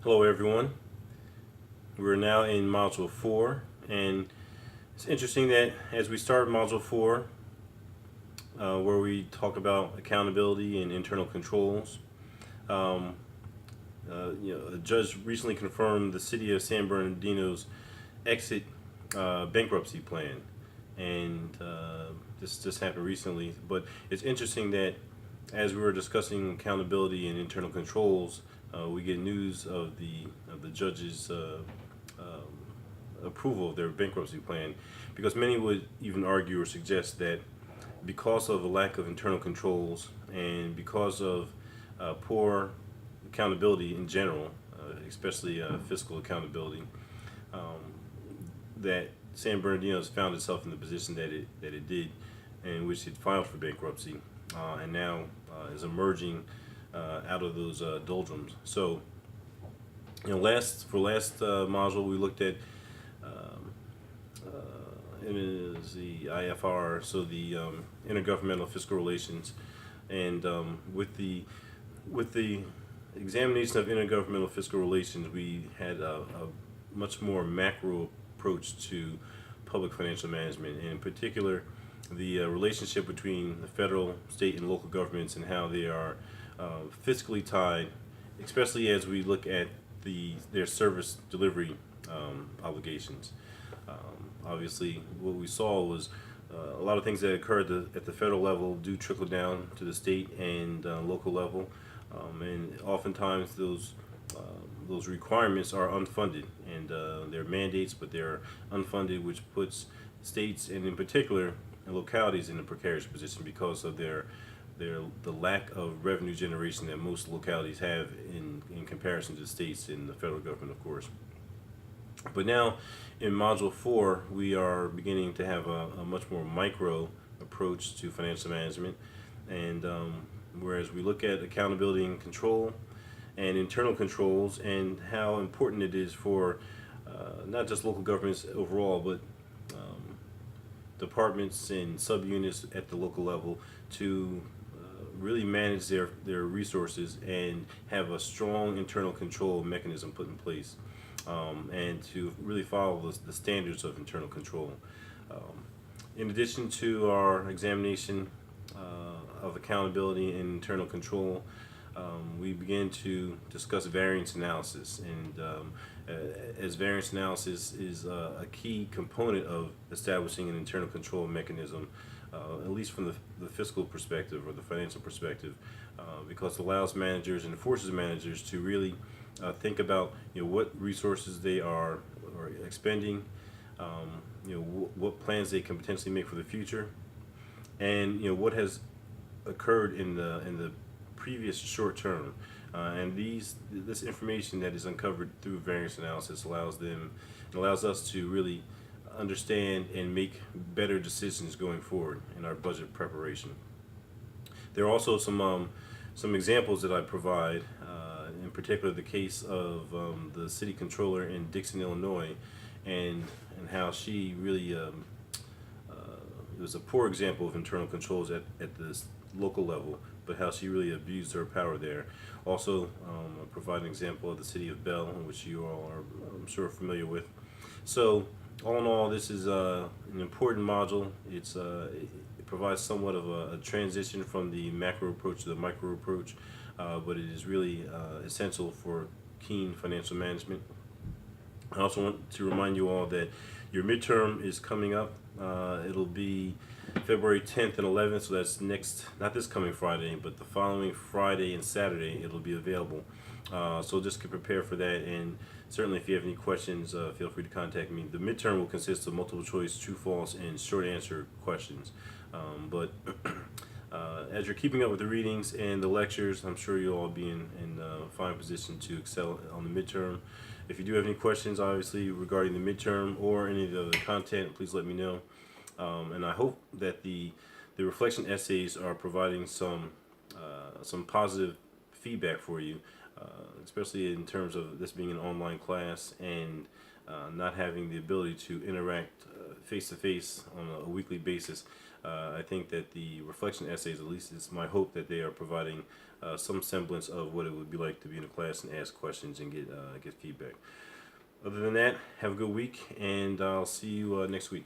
Hello everyone. We're now in Module 4, and it's interesting that as we start Module 4, where we talk about accountability and internal controls, um, a judge recently confirmed the city of San Bernardino's exit bankruptcy plan, and this just happened recently. But it's interesting that as we were discussing accountability and internal controls, we get news of the judge's approval of their bankruptcy plan, because many would even argue or suggest that because of a lack of internal controls and because of poor accountability in general, especially fiscal accountability, um, that San Bernardino has found itself in the position that it did, in which it filed for bankruptcy, and now is emerging out of those doldrums. So, last module we looked at it is the IFR, so the intergovernmental fiscal relations, and with the examination of intergovernmental fiscal relations, we had a much more macro approach to public financial management, and in particular, the relationship between the federal, state, and local governments and how they are fiscally tied, especially as we look at their service delivery obligations. Obviously, what we saw was a lot of things that occurred at the federal level do trickle down to the state and local level, and oftentimes those requirements are unfunded, and they're mandates, but they're unfunded, which puts states and in particular localities in a precarious position because of the lack of revenue generation that most localities have in comparison to the states and the federal government, of course. But now in Module 4, we are beginning to have a much more micro approach to financial management. And whereas we look at accountability and control and internal controls and how important it is for not just local governments overall, but departments and subunits at the local level to really manage their resources and have a strong internal control mechanism put in place, and to really follow the standards of internal control. In addition to our examination of accountability and internal control, we begin to discuss variance analysis, and as variance analysis is a key component of establishing an internal control mechanism, at least from the fiscal perspective or the financial perspective, because it allows managers and forces managers to really think about what resources they are expending, what plans they can potentially make for the future, and what has occurred in the previous short term, and this information that is uncovered through variance analysis allows us to really understand and make better decisions going forward in our budget preparation. There are also some examples that I provide, in particular the case of the city controller in Dixon, Illinois, and how she really it was a poor example of internal controls at this local level, but how she really abused her power there. Also, I provide an example of the city of Bell, which you all are, I'm sure, familiar with. So, all in all, this is an important module. It provides somewhat of a transition from the macro approach to the micro approach, but it is really essential for keen financial management. I also want to remind you all that your midterm is coming up. It'll be February 10th and 11th, so that's not this coming Friday, but the following Friday and Saturday it'll be available. So just get prepared for that, and certainly if you have any questions, feel free to contact me. The midterm will consist of multiple choice, true, false, and short answer questions. But as you're keeping up with the readings and the lectures, I'm sure you'll all be in a fine position to excel on the midterm. If you do have any questions, obviously, regarding the midterm or any of the other content, please let me know. And I hope that the reflection essays are providing some positive feedback for you, especially in terms of this being an online class and not having the ability to interact face to face on a weekly basis. I think that the reflection essays, at least it's my hope that they are providing some semblance of what it would be like to be in a class and ask questions and get feedback. Other than that, have a good week, and I'll see you next week.